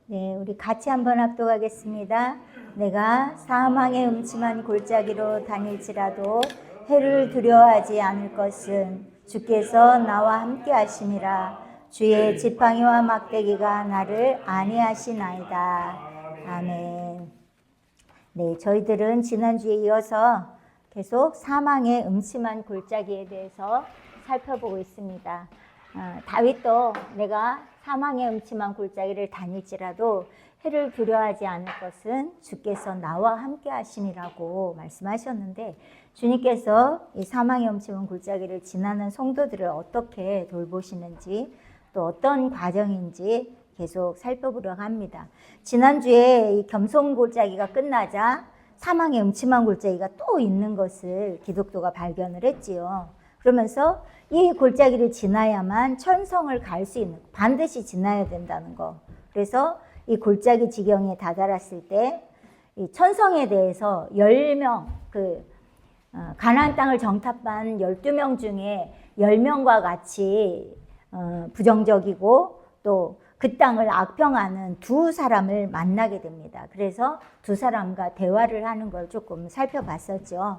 네, 우리 같이 한번 합독하겠습니다. 내가 사망의 음침한 골짜기로 다닐지라도 해를 두려워하지 않을 것은 주께서 나와 함께 하심이라. 주의 지팡이와 막대기가 나를 안위하시나이다. 아멘. 네, 저희들은 지난주에 이어서 계속 사망의 음침한 골짜기에 대해서 살펴보고 있습니다. 다윗도 내가 사망의 음침한 골짜기를 다닐지라도 해를 두려워하지 않을 것은 주께서 나와 함께 하심이라고 말씀하셨는데, 주님께서 이 사망의 음침한 골짜기를 지나는 성도들을 어떻게 돌보시는지, 또 어떤 과정인지 계속 살펴보려고 합니다. 지난주에 이 겸손 골짜기가 끝나자 사망의 음침한 골짜기가 또 있는 것을 기독교가 발견을 했지요. 그러면서 이 골짜기를 지나야만 천성을 갈 수 있는, 반드시 지나야 된다는 거. 그래서 이 골짜기 지경에 다다랐을 때 이 천성에 대해서 10명, 가나안 땅을 정탐한 12명 중에 10명과 같이 부정적이고 또 그 땅을 악평하는 두 사람을 만나게 됩니다. 그래서 두 사람과 대화를 하는 걸 조금 살펴봤었죠.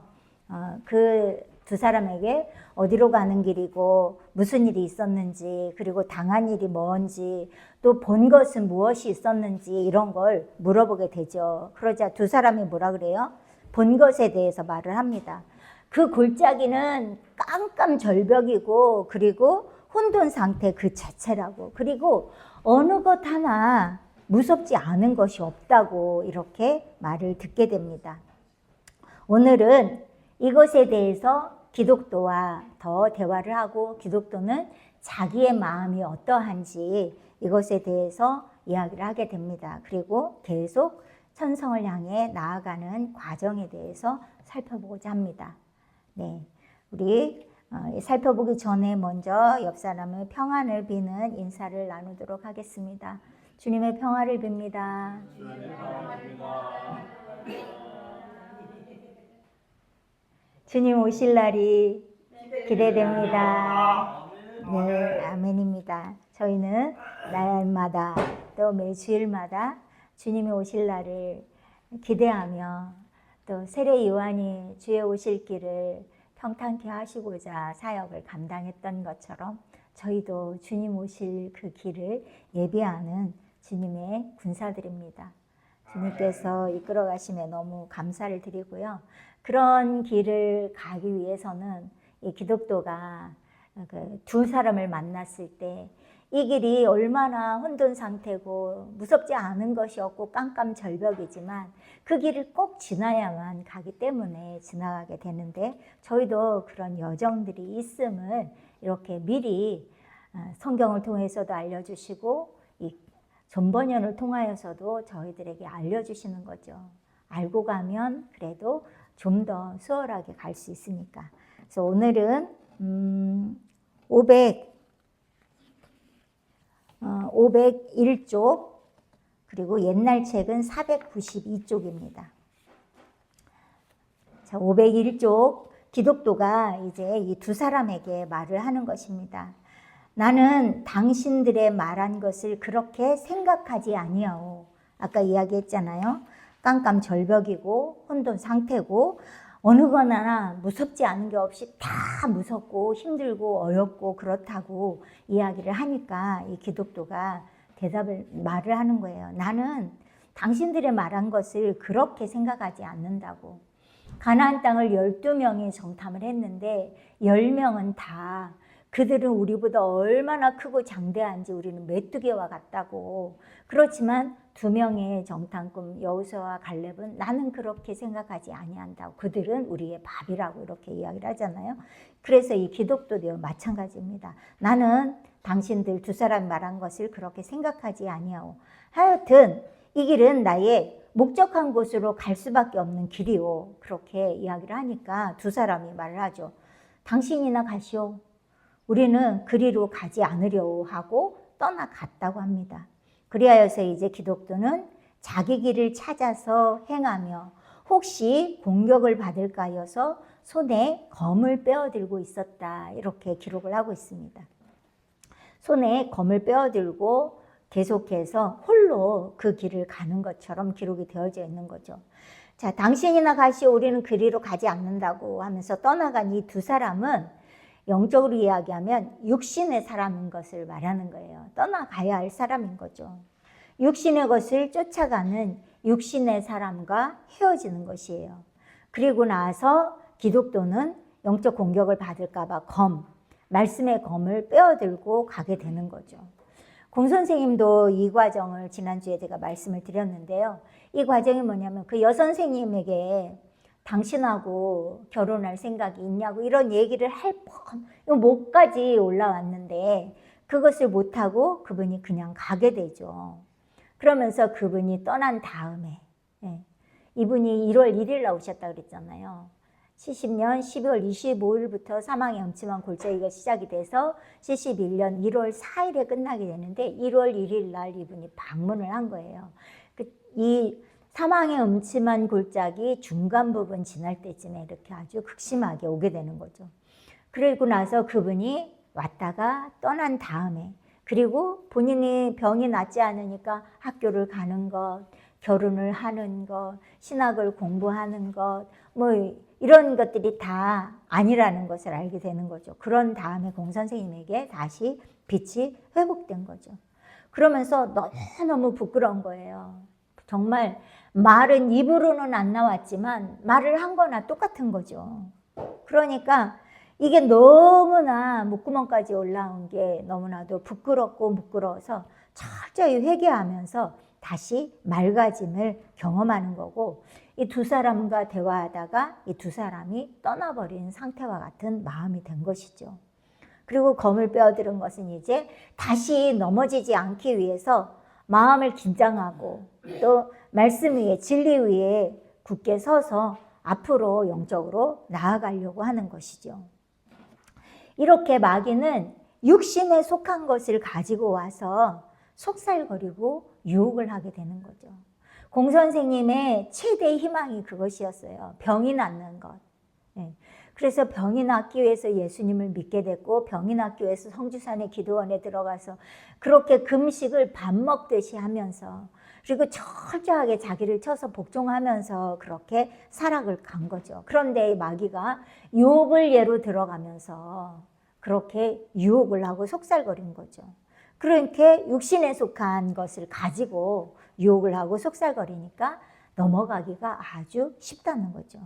그 두 사람에게 어디로 가는 길이고 무슨 일이 있었는지, 그리고 당한 일이 뭔지, 또 본 것은 무엇이 있었는지 이런 걸 물어보게 되죠. 그러자 두 사람이 뭐라 그래요? 본 것에 대해서 말을 합니다. 그 골짜기는 깜깜절벽이고, 그리고 혼돈 상태 그 자체라고, 그리고 어느 것 하나 무섭지 않은 것이 없다고 이렇게 말을 듣게 됩니다. 오늘은 이것에 대해서 기독교와 더 대화를 하고, 기독교는 자기의 마음이 어떠한지 이것에 대해서 이야기를 하게 됩니다. 그리고 계속 천성을 향해 나아가는 과정에 대해서 살펴보고자 합니다. 네, 우리 살펴보기 전에 먼저 옆 사람의 평안을 비는 인사를 나누도록 하겠습니다. 주님의 평화를 빕니다. 주님 오실 날이 기대됩니다. 네, 아멘입니다. 저희는 날마다 또 매 주일마다 주님이 오실 날을 기대하며, 또 세례 요한이 주의 오실 길을 평탄케 하시고자 사역을 감당했던 것처럼 저희도 주님 오실 그 길을 예비하는 주님의 군사들입니다. 주님께서 이끌어 가심에 너무 감사를 드리고요. 그런 길을 가기 위해서는 이 기독교가 두 사람을 만났을 때 이 길이 얼마나 혼돈 상태고 무섭지 않은 것이 없고 깜깜절벽이지만 그 길을 꼭 지나야만 가기 때문에 지나가게 되는데, 저희도 그런 여정들이 있음을 이렇게 미리 성경을 통해서도 알려주시고 이 전번연을 통하여서도 저희들에게 알려주시는 거죠. 알고 가면 그래도 좀 더 수월하게 갈 수 있으니까. 그래서 오늘은 501쪽, 그리고 옛날 책은 492쪽입니다. 자, 501쪽, 기독교가 이제 이 두 사람에게 말을 하는 것입니다. 나는 당신들의 말한 것을 그렇게 생각하지 아니하오. 아까 이야기했잖아요. 깜깜절벽이고 혼돈 상태고 어느 거나 무섭지 않은 게 없이 다 무섭고 힘들고 어렵고 그렇다고 이야기를 하니까 이 기독교가 말을 하는 거예요. 나는 당신들의 말한 것을 그렇게 생각하지 않는다고. 가나안 땅을 12명이 정탐을 했는데 10명은 다 그들은 우리보다 얼마나 크고 장대한지 우리는 메뚜기와 같다고. 그렇지만 2명의 정탐꾼 여호수아와 갈렙은 나는 그렇게 생각하지 아니한다고. 그들은 우리의 밥이라고 이렇게 이야기를 하잖아요. 그래서 이 기독교도 마찬가지입니다. 나는 당신들 두 사람이 말한 것을 그렇게 생각하지 아니하오. 하여튼 이 길은 나의 목적한 곳으로 갈 수밖에 없는 길이오. 그렇게 이야기를 하니까 두 사람이 말을 하죠. 당신이나 가시오. 우리는 그리로 가지 않으려고 하고 떠나갔다고 합니다. 그리하여서 이제 기독교는 자기 길을 찾아서 행하며 혹시 공격을 받을까 하여서 손에 검을 빼어들고 있었다. 이렇게 기록을 하고 있습니다. 손에 검을 빼어들고 계속해서 홀로 그 길을 가는 것처럼 기록이 되어져 있는 거죠. 자, 당신이나 가시오 우리는 그리로 가지 않는다고 하면서 떠나간 이 두 사람은 영적으로 이야기하면 육신의 사람인 것을 말하는 거예요. 떠나가야 할 사람인 거죠. 육신의 것을 쫓아가는 육신의 사람과 헤어지는 것이에요. 그리고 나서 기독교는 영적 공격을 받을까 봐 말씀의 검을 빼어들고 가게 되는 거죠. 공 선생님도 이 과정을 지난주에 제가 말씀을 드렸는데요. 이 과정이 뭐냐면 그 여선생님에게 당신하고 결혼할 생각이 있냐고 이런 얘기를 할 목까지 올라왔는데 그것을 못하고 그분이 그냥 가게 되죠. 그러면서 그분이 떠난 다음에 이분이 1월 1일 나오셨다고 그랬잖아요. 70년 12월 25일부터 사망의 음침한 골짜기가 시작이 돼서 71년 1월 4일에 끝나게 되는데 1월 1일 날 이분이 방문을 한 거예요. 이 사망의 음침한 골짜기 중간 부분 지날 때쯤에 이렇게 아주 극심하게 오게 되는 거죠. 그리고 나서 그분이 왔다가 떠난 다음에 그리고 본인이 병이 낫지 않으니까 학교를 가는 것, 결혼을 하는 것, 신학을 공부하는 것, 뭐 이런 것들이 다 아니라는 것을 알게 되는 거죠. 그런 다음에 공 선생님에게 다시 빛이 회복된 거죠. 그러면서 너무너무 부끄러운 거예요. 정말 말은 입으로는 안 나왔지만 말을 한 거나 똑같은 거죠. 그러니까 이게 너무나 목구멍까지 올라온 게 너무나도 부끄럽고 부끄러워서 철저히 회개하면서 다시 맑아짐을 경험하는 거고 이 두 사람과 대화하다가 이 두 사람이 떠나버린 상태와 같은 마음이 된 것이죠. 그리고 검을 빼어들은 것은 이제 다시 넘어지지 않기 위해서 마음을 긴장하고 또 말씀 위에 진리 위에 굳게 서서 앞으로 영적으로 나아가려고 하는 것이죠. 이렇게 마귀는 육신에 속한 것을 가지고 와서 속살거리고 유혹을 하게 되는 거죠. 공 선생님의 최대 희망이 그것이었어요. 병이 낫는 것. 그래서 병이 낫기 위해서 예수님을 믿게 됐고 병이 낫기 위해서 성주산의 기도원에 들어가서 그렇게 금식을 밥 먹듯이 하면서 그리고 철저하게 자기를 쳐서 복종하면서 그렇게 살아갈 간 거죠. 그런데 마귀가 욥을 예로 들어가면서 그렇게 유혹을 하고 속살거린 거죠. 그렇게 육신에 속한 것을 가지고 유혹을 하고 속살거리니까 넘어가기가 아주 쉽다는 거죠.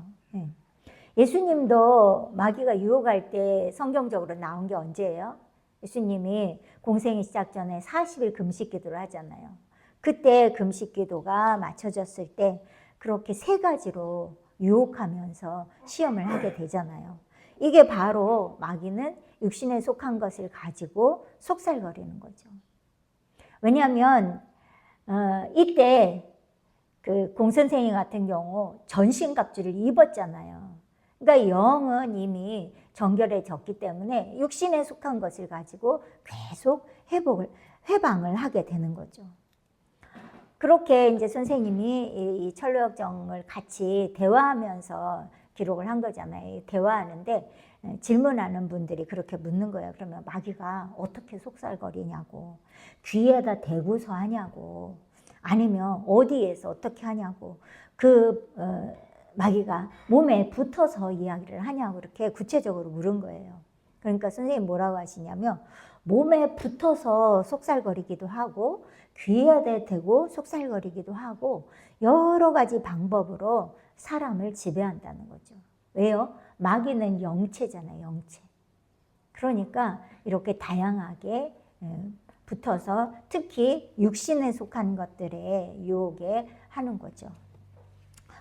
예수님도 마귀가 유혹할 때 성경적으로 나온 게 언제예요? 예수님이 공생이 시작 전에 40일 금식 기도를 하잖아요. 그때 금식 기도가 맞춰졌을 때 그렇게 세 가지로 유혹하면서 시험을 하게 되잖아요. 이게 바로 마귀는 육신에 속한 것을 가지고 속살거리는 거죠. 왜냐하면 이때 그 공 선생님 같은 경우 전신갑주를 입었잖아요. 그러니까 영은 이미 정결해졌기 때문에 육신에 속한 것을 가지고 계속 회방을 하게 되는 거죠. 그렇게 이제 선생님이 이 철로역정을 같이 대화하면서 기록을 한 거잖아요. 대화하는데 질문하는 분들이 그렇게 묻는 거예요. 그러면 마귀가 어떻게 속살거리냐고, 귀에다 대고서 하냐고, 아니면 어디에서 어떻게 하냐고, 마귀가 몸에 붙어서 이야기를 하냐고 이렇게 구체적으로 물은 거예요. 그러니까 선생님이 뭐라고 하시냐면 몸에 붙어서 속살거리기도 하고 귀에 대고 속살거리기도 하고 여러 가지 방법으로 사람을 지배한다는 거죠. 왜요? 마귀는 영체잖아요. 영체. 그러니까 이렇게 다양하게 붙어서 특히 육신에 속한 것들에 유혹에 하는 거죠.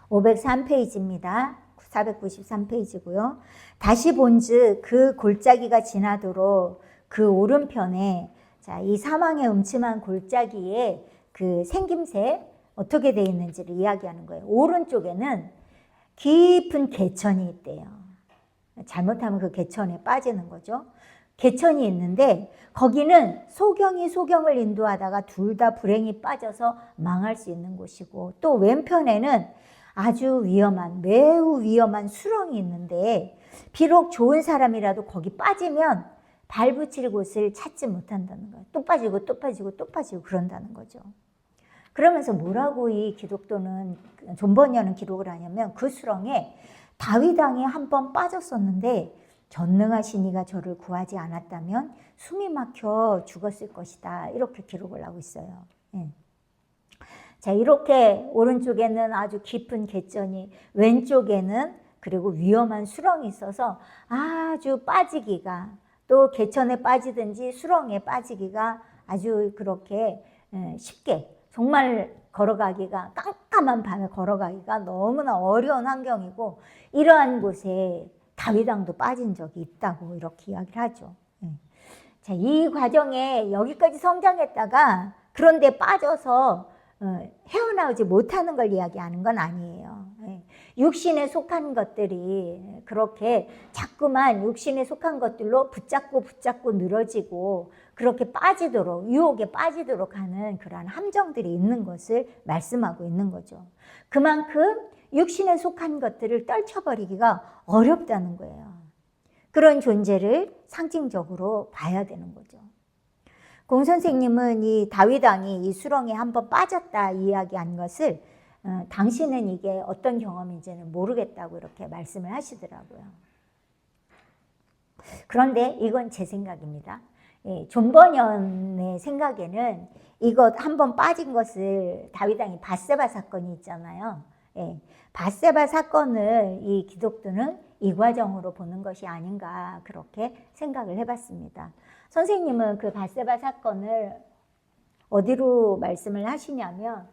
503페이지입니다. 493페이지고요. 다시 본즉 그 골짜기가 지나도록 그 오른편에 자, 이 사망의 음침한 골짜기에 그 생김새 어떻게 되어 있는지를 이야기하는 거예요. 오른쪽에는 깊은 개천이 있대요. 잘못하면 그 개천에 빠지는 거죠. 개천이 있는데 거기는 소경을 인도하다가 둘 다 불행히 빠져서 망할 수 있는 곳이고 또 왼편에는 아주 매우 위험한 수렁이 있는데 비록 좋은 사람이라도 거기 빠지면 발 붙일 곳을 찾지 못한다는 거예요. 또 빠지고 또 빠지고 또 빠지고 그런다는 거죠. 그러면서 뭐라고 이 기독도는, 존 버니어는 기록을 하냐면 그 수렁에 다윗 왕이 한 번 빠졌었는데 전능하신 이가 저를 구하지 않았다면 숨이 막혀 죽었을 것이다. 이렇게 기록을 하고 있어요. 예. 자, 이렇게 오른쪽에는 아주 깊은 갯전이, 왼쪽에는 그리고 위험한 수렁이 있어서 아주 빠지기가, 또 갯천에 빠지든지 수렁에 빠지기가 아주 그렇게 쉽게, 정말 걸어가기가, 깜깜한 밤에 걸어가기가 너무나 어려운 환경이고, 이러한 곳에 다윗 왕도 빠진 적이 있다고 이렇게 이야기를 하죠. 자, 이 과정에 여기까지 성장했다가 그런데 빠져서 헤어나오지 못하는 걸 이야기하는 건 아니에요. 육신에 속한 것들이 그렇게 자꾸만 육신에 속한 것들로 붙잡고 늘어지고 그렇게 빠지도록, 유혹에 빠지도록 하는 그러한 함정들이 있는 것을 말씀하고 있는 거죠. 그만큼 육신에 속한 것들을 떨쳐버리기가 어렵다는 거예요. 그런 존재를 상징적으로 봐야 되는 거죠. 공 선생님은 이 다윗 왕이 이 수렁에 한번 빠졌다 이야기한 것을 당신은 이게 어떤 경험인지는 모르겠다고 이렇게 말씀을 하시더라고요. 그런데 이건 제 생각입니다. 존 버니언의 생각에는 이것 한번 빠진 것을 다윗 왕이 밧세바 사건이 있잖아요. 밧세바 사건을 이 기독교는 이 과정으로 보는 것이 아닌가 그렇게 생각을 해봤습니다. 선생님은 그 밧세바 사건을 어디로 말씀을 하시냐면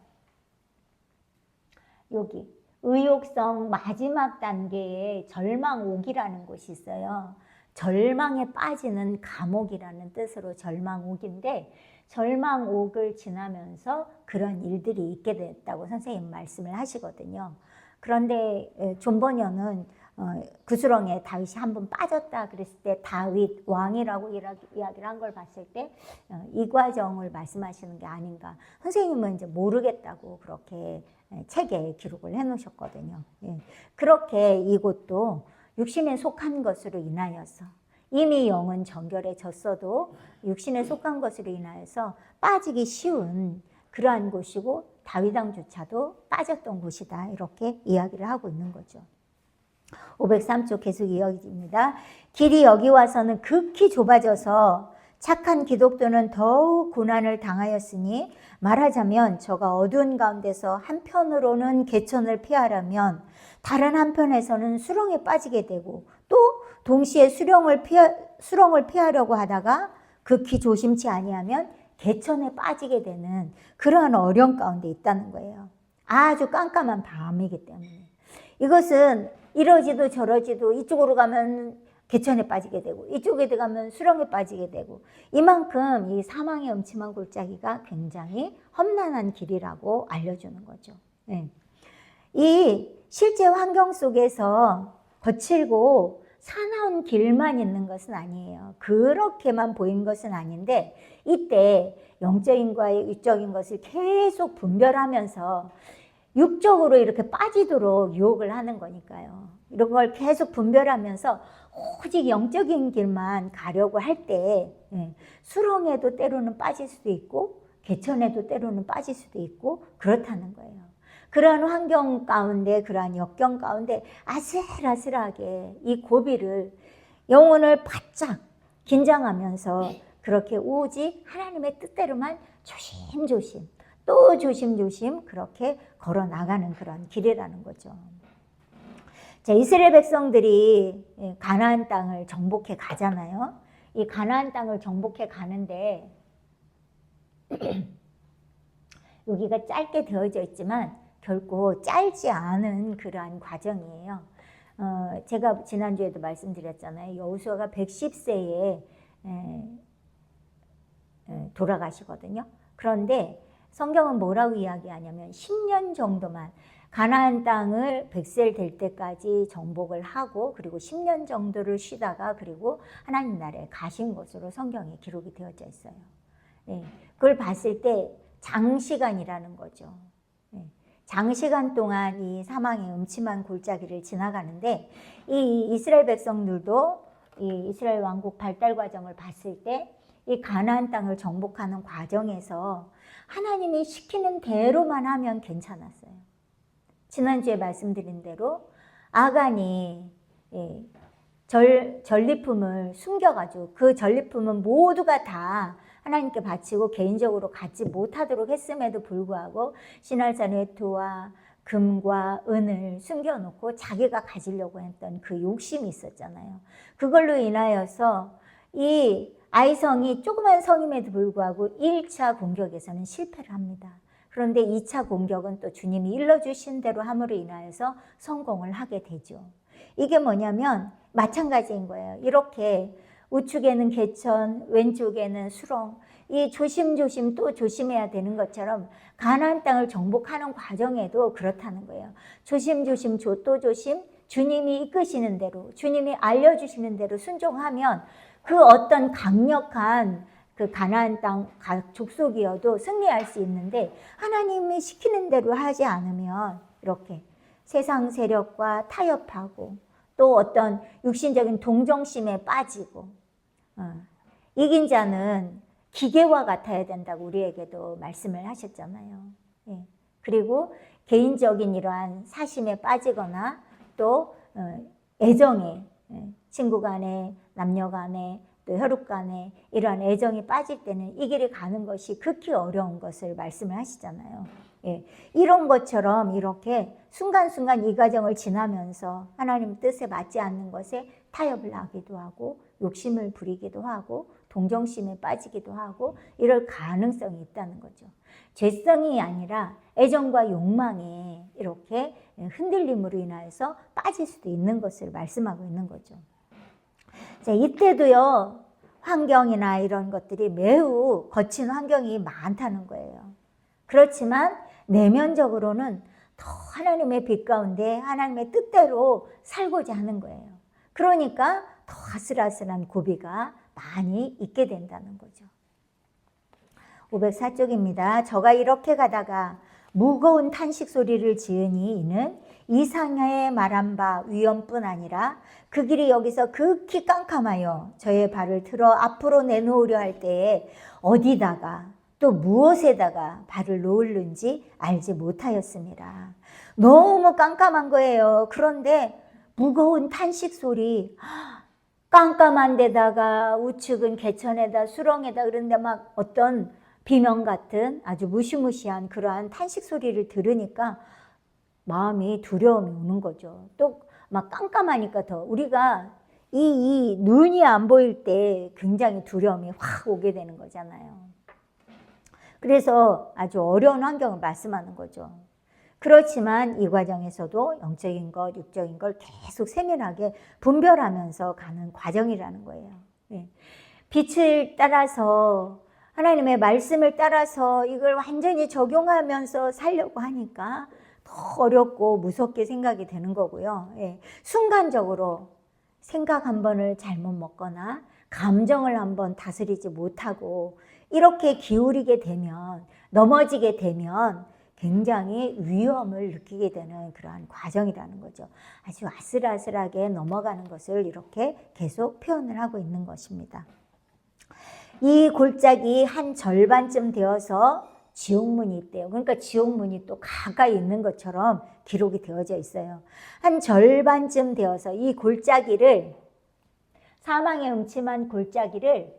여기 의욕성 마지막 단계의 절망옥이라는 곳이 있어요. 절망에 빠지는 감옥이라는 뜻으로 절망옥인데 절망옥을 지나면서 그런 일들이 있게 됐다고 선생님 말씀을 하시거든요. 그런데 존 버니언은 그 수렁에 다윗이 한번 빠졌다 그랬을 때 다윗 왕이라고 이야기를 한 걸 봤을 때 이 과정을 말씀하시는 게 아닌가. 선생님은 이제 모르겠다고 그렇게 책에 기록을 해 놓으셨거든요. 그렇게 이곳도 육신에 속한 것으로 인하여서 이미 영은 정결해졌어도 육신에 속한 것으로 인하여서 빠지기 쉬운 그러한 곳이고 다윗 왕조차도 빠졌던 곳이다. 이렇게 이야기를 하고 있는 거죠. 503쪽 계속 이어집니다. 길이 여기 와서는 극히 좁아져서 착한 기독도는 더욱 고난을 당하였으니 말하자면 저가 어두운 가운데서 한편으로는 갯천을 피하려면 다른 한편에서는 수렁에 빠지게 되고 또 동시에 수렁을 피하려고 하다가 극히 조심치 아니하면 갯천에 빠지게 되는 그러한 어려움 가운데 있다는 거예요. 아주 깜깜한 밤이기 때문에. 이것은 이러지도 저러지도 이쪽으로 가면 갯천에 빠지게 되고 이쪽에 들어가면 수렁에 빠지게 되고 이만큼 이 사망의 음침한 골짜기가 굉장히 험난한 길이라고 알려주는 거죠. 이 실제 환경 속에서 거칠고 사나운 길만 있는 것은 아니에요. 그렇게만 보이는 것은 아닌데 이때 영적인과 육적인 것을 계속 분별하면서 육적으로 이렇게 빠지도록 유혹을 하는 거니까요. 이런 걸 계속 분별하면서 오직 영적인 길만 가려고 할 때 수렁에도 때로는 빠질 수도 있고 갯천에도 때로는 빠질 수도 있고 그렇다는 거예요. 그러한 환경 가운데 그러한 역경 가운데 아슬아슬하게 이 고비를 영혼을 바짝 긴장하면서 그렇게 오직 하나님의 뜻대로만 조심조심 또 조심조심 그렇게 걸어 나가는 그런 길이라는 거죠. 자, 이스라엘 백성들이 가나안 땅을 정복해 가잖아요. 이 가나안 땅을 정복해 가는데 여기가 짧게 되어져 있지만 결코 짧지 않은 그러한 과정이에요. 제가 지난주에도 말씀드렸잖아요. 여호수아가 110세에 돌아가시거든요. 그런데 성경은 뭐라고 이야기하냐면 10년 정도만 가나안 땅을 100세 될 때까지 정복을 하고 그리고 10년 정도를 쉬다가 그리고 하나님 나라에 가신 것으로 성경에 기록이 되어져 있어요. 그걸 봤을 때 장시간이라는 거죠. 장시간 동안 이 사망의 음침한 골짜기를 지나가는데 이 이스라엘 백성들도 이 이스라엘 왕국 발달 과정을 봤을 때 이 가나안 땅을 정복하는 과정에서 하나님이 시키는 대로만 하면 괜찮았어요. 지난주에 말씀드린 대로 아간이 전리품을 숨겨가지고 그 전리품은 모두가 다 하나님께 바치고 개인적으로 갖지 못하도록 했음에도 불구하고 시날산의 토와 금과 은을 숨겨놓고 자기가 가지려고 했던 그 욕심이 있었잖아요. 그걸로 인하여서 이 아이성이 조그만 성임에도 불구하고 1차 공격에서는 실패를 합니다. 그런데 2차 공격은 또 주님이 일러주신 대로 함으로 인하여서 성공을 하게 되죠. 이게 뭐냐면 마찬가지인 거예요. 이렇게 우측에는 개천, 왼쪽에는 수렁, 이 조심조심 또 조심해야 되는 것처럼 가나안 땅을 정복하는 과정에도 그렇다는 거예요. 조심조심 또 조심, 주님이 이끄시는 대로, 주님이 알려주시는 대로 순종하면 그 어떤 강력한 그 가나안 땅 족속이어도 승리할 수 있는데 하나님이 시키는 대로 하지 않으면 이렇게 세상 세력과 타협하고 또 어떤 육신적인 동정심에 빠지고 이긴 자는 기계와 같아야 된다고 우리에게도 말씀을 하셨잖아요. 예. 그리고 개인적인 이러한 사심에 빠지거나 또 애정에 친구 간에 남녀 간에 또 혈육 간에 이러한 애정이 빠질 때는 이 길을 가는 것이 극히 어려운 것을 말씀을 하시잖아요. 예. 이런 것처럼 이렇게 순간순간 이 과정을 지나면서 하나님 뜻에 맞지 않는 것에 타협을 하기도 하고 욕심을 부리기도 하고 동정심에 빠지기도 하고 이럴 가능성이 있다는 거죠. 죄성이 아니라 애정과 욕망에 이렇게 흔들림으로 인하여서 빠질 수도 있는 것을 말씀하고 있는 거죠. 자, 이때도요, 환경이나 이런 것들이 매우 거친 환경이 많다는 거예요. 그렇지만 내면적으로는 더 하나님의 빛 가운데 하나님의 뜻대로 살고자 하는 거예요. 그러니까 더 아슬아슬한 고비가 많이 있게 된다는 거죠. 504쪽입니다. 저가 이렇게 가다가 무거운 탄식 소리를 지으니 이는 이상야의 말한 바 위험뿐 아니라 그 길이 여기서 극히 깜깜하여 저의 발을 틀어 앞으로 내놓으려 할 때에 어디다가 또 무엇에다가 발을 놓을는지 알지 못하였습니다. 너무 깜깜한 거예요. 그런데 무거운 탄식 소리, 깜깜한 데다가 우측은 개천에다 수렁에다 그런데 막 어떤 비명 같은 아주 무시무시한 그러한 탄식 소리를 들으니까 마음이 두려움이 오는 거죠. 또 막 깜깜하니까 더 우리가 이 눈이 안 보일 때 굉장히 두려움이 확 오게 되는 거잖아요. 그래서 아주 어려운 환경을 말씀하는 거죠. 그렇지만 이 과정에서도 영적인 것, 육적인 걸 계속 세밀하게 분별하면서 가는 과정이라는 거예요. 빛을 따라서 하나님의 말씀을 따라서 이걸 완전히 적용하면서 살려고 하니까 더 어렵고 무섭게 생각이 되는 거고요. 순간적으로 생각 한 번을 잘못 먹거나 감정을 한번 다스리지 못하고 이렇게 기울이게 되면 넘어지게 되면 굉장히 위험을 느끼게 되는 그러한 과정이라는 거죠. 아주 아슬아슬하게 넘어가는 것을 이렇게 계속 표현을 하고 있는 것입니다. 이 골짜기 한 절반쯤 되어서 지옥문이 있대요. 그러니까 지옥문이 또 가까이 있는 것처럼 기록이 되어져 있어요. 한 절반쯤 되어서 이 골짜기를 사망의 음침한 골짜기를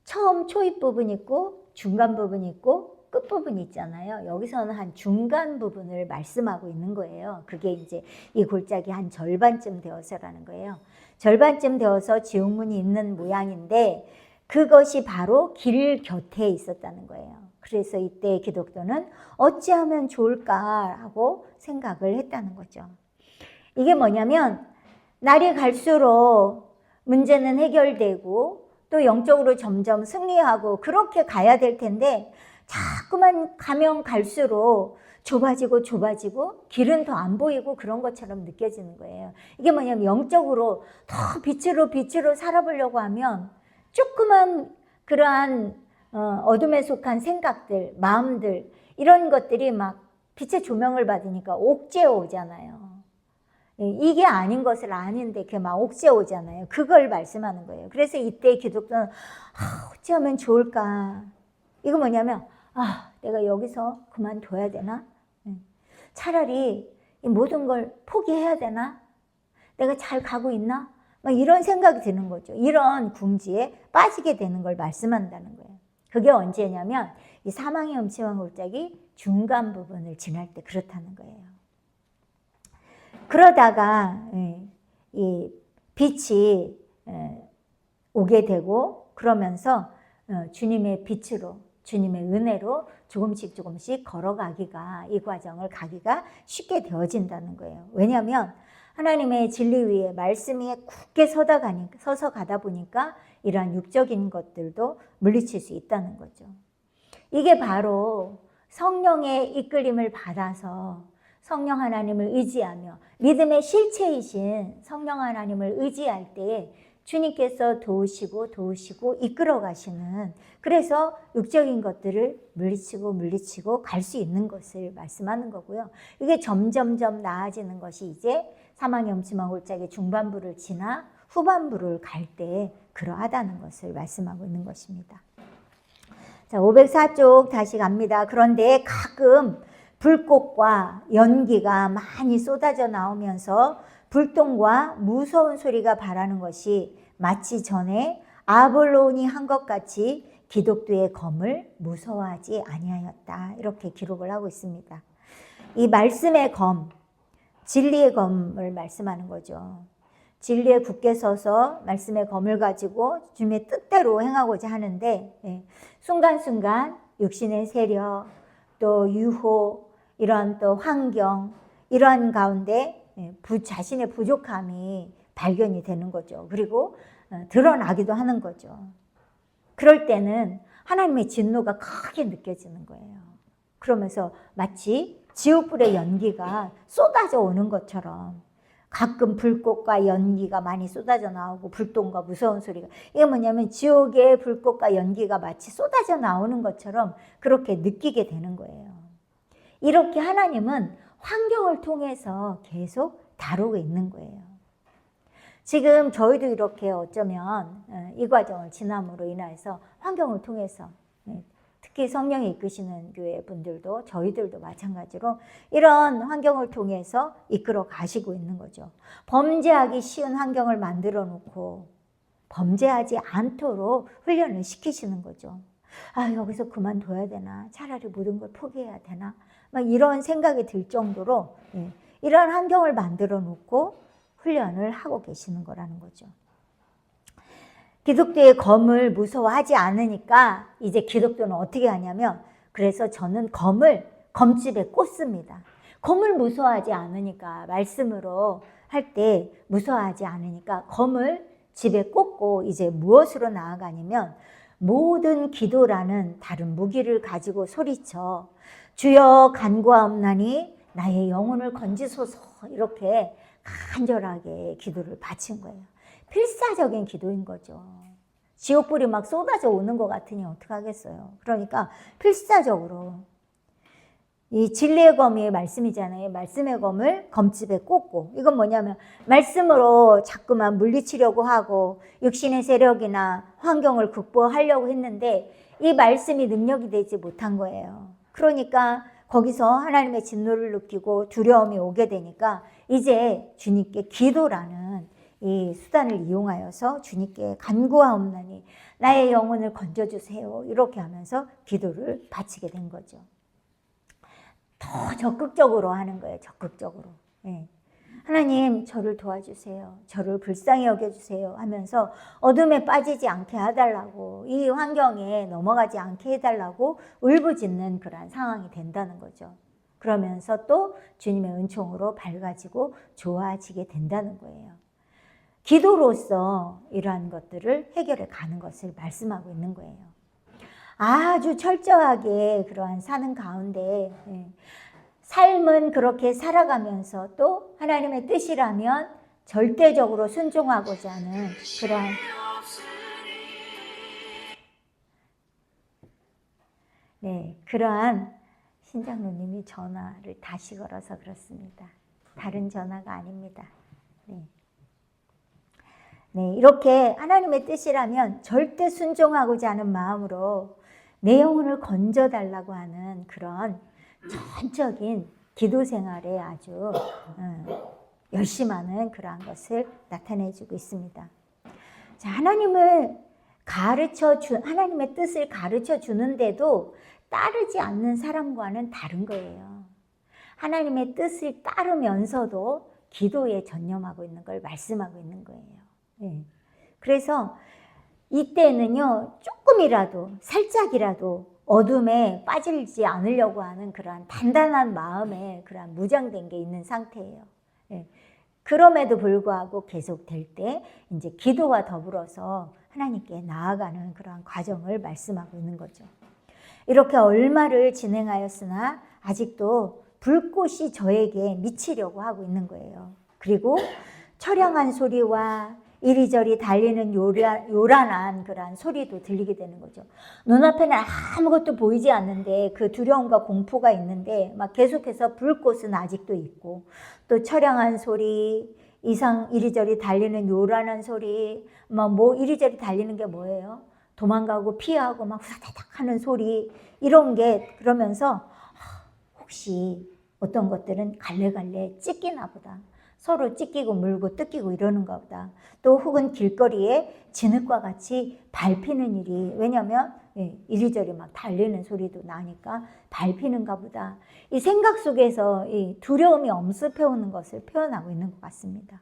처음 초입 부분이 있고 중간 부분이 있고 끝부분이 있잖아요. 여기서는 한 중간 부분을 말씀하고 있는 거예요. 그게 이제 이 골짜기 한 절반쯤 되어서라는 거예요. 절반쯤 되어서 지옥문이 있는 모양인데 그것이 바로 길 곁에 있었다는 거예요. 그래서 이때 기독교는 어찌하면 좋을까 하고 생각을 했다는 거죠. 이게 뭐냐면 날이 갈수록 문제는 해결되고 또 영적으로 점점 승리하고 그렇게 가야 될 텐데 자꾸만 가면 갈수록 좁아지고 길은 더 안 보이고 그런 것처럼 느껴지는 거예요. 이게 뭐냐면 영적으로 더 빛으로 살아보려고 하면 조그만 그러한 어둠에 속한 생각들, 마음들 이런 것들이 막 빛의 조명을 받으니까 옥죄어 오잖아요. 이게 아닌 것을 아는데 그게 막 옥죄오잖아요. 그걸 말씀하는 거예요. 그래서 이때 기독교는 어찌하면 좋을까? 이거 뭐냐면 내가 여기서 그만둬야 되나? 차라리 이 모든 걸 포기해야 되나? 내가 잘 가고 있나? 막 이런 생각이 드는 거죠. 이런 궁지에 빠지게 되는 걸 말씀한다는 거예요. 그게 언제냐면 이 사망의 음침한 골짜기 중간 부분을 지날 때 그렇다는 거예요. 그러다가 이 빛이 오게 되고 그러면서 주님의 빛으로 주님의 은혜로 조금씩 걸어가기가 이 과정을 가기가 쉽게 되어진다는 거예요. 왜냐하면 하나님의 진리 위에 말씀 위에 굳게 서서 가다 보니까 이러한 육적인 것들도 물리칠 수 있다는 거죠. 이게 바로 성령의 이끌림을 받아서 성령 하나님을 의지하며 믿음의 실체이신 성령 하나님을 의지할 때에 주님께서 도우시고 이끌어 가시는, 그래서 육적인 것들을 물리치고 갈 수 있는 것을 말씀하는 거고요. 이게 점점점 나아지는 것이 이제 사망의 음침한 골짜기 중반부를 지나 후반부를 갈 때 그러하다는 것을 말씀하고 있는 것입니다. 자, 504쪽 다시 갑니다. 그런데 가끔 불꽃과 연기가 많이 쏟아져 나오면서 불똥과 무서운 소리가 발하는 것이 마치 전에 아볼론이 한 것 같이 기독교의 검을 무서워하지 아니하였다. 이렇게 기록을 하고 있습니다. 이 말씀의 검, 진리의 검을 말씀하는 거죠. 진리에 굳게 서서 말씀의 검을 가지고 주님의 뜻대로 행하고자 하는데 순간순간 육신의 세력, 또 유혹, 이런 또 환경, 이러한 가운데 자신의 부족함이 발견이 되는 거죠. 그리고 드러나기도 하는 거죠. 그럴 때는 하나님의 진노가 크게 느껴지는 거예요. 그러면서 마치 지옥불의 연기가 쏟아져 오는 것처럼 가끔 불꽃과 연기가 많이 쏟아져 나오고 불똥과 무서운 소리가, 이게 뭐냐면 지옥의 불꽃과 연기가 마치 쏟아져 나오는 것처럼 그렇게 느끼게 되는 거예요. 이렇게 하나님은 환경을 통해서 계속 다루고 있는 거예요. 지금 저희도 이렇게 어쩌면 이 과정을 지남으로 인해서 환경을 통해서, 특히 성령이 이끄시는 교회 분들도 저희들도 마찬가지로 이런 환경을 통해서 이끌어 가시고 있는 거죠. 범죄하기 쉬운 환경을 만들어 놓고 범죄하지 않도록 훈련을 시키시는 거죠. 여기서 그만둬야 되나? 차라리 모든 걸 포기해야 되나? 막 이런 생각이 들 정도로 이런 환경을 만들어 놓고 훈련을 하고 계시는 거라는 거죠. 기독교의 검을 무서워하지 않으니까 이제 기독교는 어떻게 하냐면, 그래서 저는 검을 검집에 꽂습니다. 검을 무서워하지 않으니까, 말씀으로 할 때 무서워하지 않으니까 검을 집에 꽂고 이제 무엇으로 나아가냐면 모든 기도라는 다른 무기를 가지고 소리쳐 주여 간구하옵나니 나의 영혼을 건지소서, 이렇게 간절하게 기도를 바친 거예요. 필사적인 기도인 거죠. 지옥불이 막 쏟아져 오는 것 같으니 어떡하겠어요. 그러니까 필사적으로 이 진리의 검이 말씀이잖아요. 말씀의 검을 검집에 꽂고, 이건 뭐냐면 말씀으로 자꾸만 물리치려고 하고 육신의 세력이나 환경을 극복하려고 했는데 이 말씀이 능력이 되지 못한 거예요. 그러니까 거기서 하나님의 진노를 느끼고 두려움이 오게 되니까 이제 주님께 기도라는 이 수단을 이용하여서 주님께 간구하옵나니 나의 영혼을 건져주세요, 이렇게 하면서 기도를 바치게 된 거죠. 더 적극적으로 하는 거예요. 적극적으로. 하나님 저를 도와주세요, 저를 불쌍히 여겨주세요 하면서 어둠에 빠지지 않게 해달라고, 이 환경에 넘어가지 않게 해달라고 울부짖는 그런 상황이 된다는 거죠. 그러면서 또 주님의 은총으로 밝아지고 좋아지게 된다는 거예요. 기도로서 이러한 것들을 해결해 가는 것을 말씀하고 있는 거예요. 아주 철저하게 그러한 사는 가운데 삶은 그렇게 살아가면서 또 하나님의 뜻이라면 절대적으로 순종하고자 하는 그러한 그러한 신장로님이 전화를 다시 걸어서 그렇습니다. 다른 전화가 아닙니다. 네. 네, 이렇게 하나님의 뜻이라면 절대 순종하고자 하는 마음으로 내 영혼을 건져달라고 하는 그런 전적인 기도 생활에 아주 열심하는 그러한 것을 나타내주고 있습니다. 자, 하나님의 뜻을 가르쳐 주는데도 따르지 않는 사람과는 다른 거예요. 하나님의 뜻을 따르면서도 기도에 전념하고 있는 걸 말씀하고 있는 거예요. 네. 그래서 이때는요, 조금이라도, 살짝이라도 어둠에 빠지지 않으려고 하는 그러한 단단한 마음에 그러한 무장된 게 있는 상태예요. 네. 그럼에도 불구하고 계속될 때 이제 기도와 더불어서 하나님께 나아가는 그러한 과정을 말씀하고 있는 거죠. 이렇게 얼마를 진행하였으나 아직도 불꽃이 저에게 미치려고 하고 있는 거예요. 그리고 처량한 소리와 이리저리 달리는 요란한 그러한 소리도 들리게 되는 거죠. 눈앞에는 아무것도 보이지 않는데 그 두려움과 공포가 있는데 막 계속해서 불꽃은 아직도 있고 또 처량한 소리, 이리저리 달리는 요란한 소리, 뭐 이리저리 달리는 게 뭐예요? 도망가고 피하고 막 후다닥 하는 소리, 이런 게 그러면서 혹시 어떤 것들은 갈래갈래 찢기나 보다. 서로 찢기고 물고 뜯기고 이러는가 보다. 또 혹은 길거리에 진흙과 같이 밟히는 일이, 왜냐하면 이리저리 막 달리는 소리도 나니까 밟히는가 보다. 이 생각 속에서 이 두려움이 엄습해오는 것을 표현하고 있는 것 같습니다.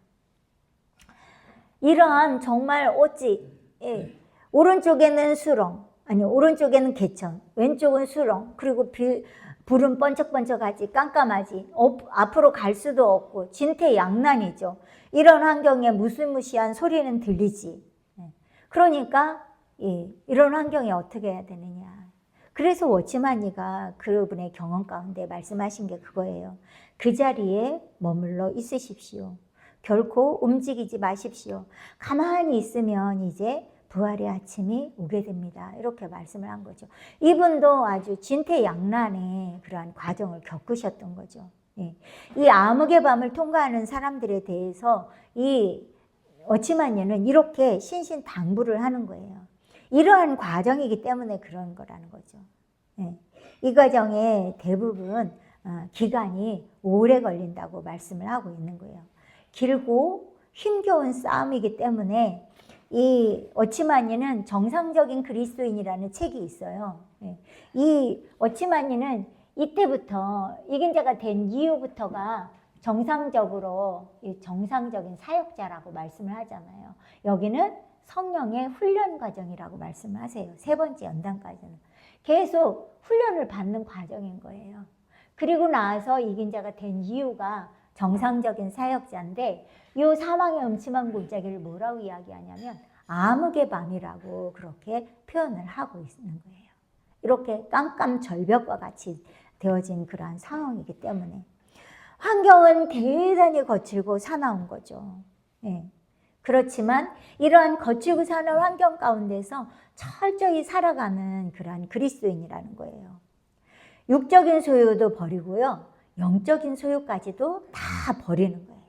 이러한 정말 어찌 오른쪽에는 수렁, 오른쪽에는 개천, 왼쪽은 수렁, 그리고 불은 번쩍번쩍하지, 깜깜하지, 앞으로 갈 수도 없고 진퇴양난이죠. 이런 환경에 무시무시한 소리는 들리지. 그러니까 이런 환경에 어떻게 해야 되느냐. 그래서 워치마니가 그분의 경험 가운데 말씀하신 게 그거예요. 그 자리에 머물러 있으십시오. 결코 움직이지 마십시오. 가만히 있으면 이제 부활의 아침이 오게 됩니다. 이렇게 말씀을 한 거죠. 이분도 아주 진퇴양난의 그러한 과정을 겪으셨던 거죠. 이 암흑의 밤을 통과하는 사람들에 대해서 이 워치마니는 이렇게 신신당부를 하는 거예요. 이러한 과정이기 때문에 그런 거라는 거죠. 이 과정에 대부분 기간이 오래 걸린다고 말씀을 하고 있는 거예요. 길고 힘겨운 싸움이기 때문에 이 워치마니는 정상적인 그리스도인이라는 책이 있어요. 이 워치마니는 이때부터 이긴 자가 된 이후부터가 정상적인 사역자라고 말씀을 하잖아요. 여기는 성령의 훈련 과정이라고 말씀을 하세요. 3번째 연단까지는 계속 훈련을 받는 과정인 거예요. 그리고 나서 이긴 자가 된 이유가 정상적인 사역자인데 이 사망의 음침한 골짜기를 뭐라고 이야기하냐면 암흑의 밤이라고 그렇게 표현을 하고 있는 거예요. 이렇게 깜깜절벽과 같이 되어진 그러한 상황이기 때문에 환경은 대단히 거칠고 사나운 거죠. 그렇지만 이러한 거칠고 사나운 환경 가운데서 철저히 살아가는 그러한 그리스도인이라는 거예요. 육적인 소유도 버리고요. 영적인 소유까지도 다 버리는 거예요.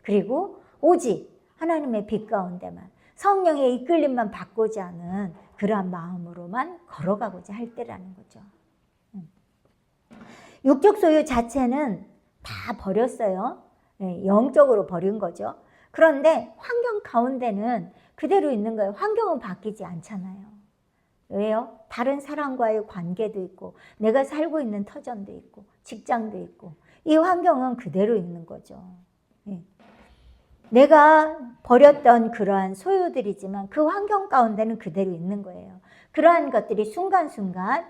그리고 오직 하나님의 빛 가운데만 성령의 이끌림만 받고자 하는 그러한 마음으로만 걸어가고자 할 때라는 거죠. 육적 소유 자체는 다 버렸어요. 영적으로 버린 거죠. 그런데 환경 가운데는 그대로 있는 거예요. 환경은 바뀌지 않잖아요. 왜요? 다른 사람과의 관계도 있고 내가 살고 있는 터전도 있고 직장도 있고 이 환경은 그대로 있는 거죠. 내가 버렸던 그러한 소유들이지만 그 환경 가운데는 그대로 있는 거예요. 그러한 것들이 순간순간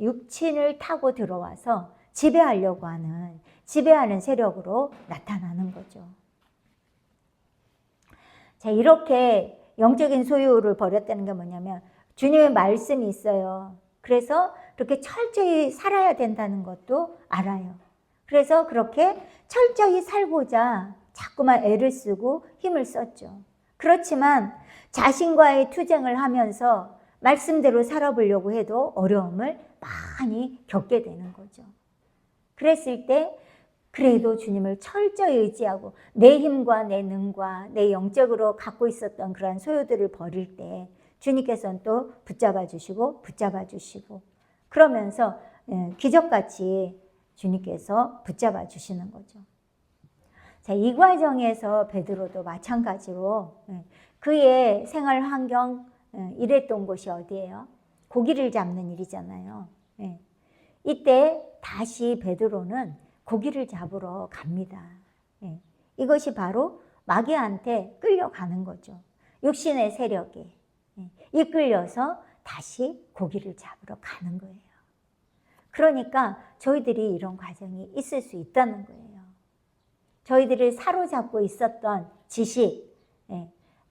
육신을 타고 들어와서 지배하는 세력으로 나타나는 거죠. 자, 이렇게 영적인 소유를 버렸다는 게 뭐냐면 주님의 말씀이 있어요. 그래서 그렇게 철저히 살아야 된다는 것도 알아요. 그래서 그렇게 철저히 살고자 자꾸만 애를 쓰고 힘을 썼죠. 그렇지만 자신과의 투쟁을 하면서 말씀대로 살아보려고 해도 어려움을 많이 겪게 되는 거죠. 그랬을 때 그래도 주님을 철저히 의지하고 내 힘과 내 능과 내 영적으로 갖고 있었던 그러한 소유들을 버릴 때 주님께서는 또 붙잡아 주시고 그러면서 기적같이 주님께서 붙잡아 주시는 거죠. 자, 이 과정에서 베드로도 마찬가지로 그의 생활 환경 일했던 곳이 어디예요? 고기를 잡는 일이잖아요. 이때 다시 베드로는 고기를 잡으러 갑니다. 이것이 바로 마귀한테 끌려가는 거죠. 육신의 세력에 이끌려서 다시 고기를 잡으러 가는 거예요. 그러니까 저희들이 이런 과정이 있을 수 있다는 거예요. 저희들을 사로잡고 있었던 지식,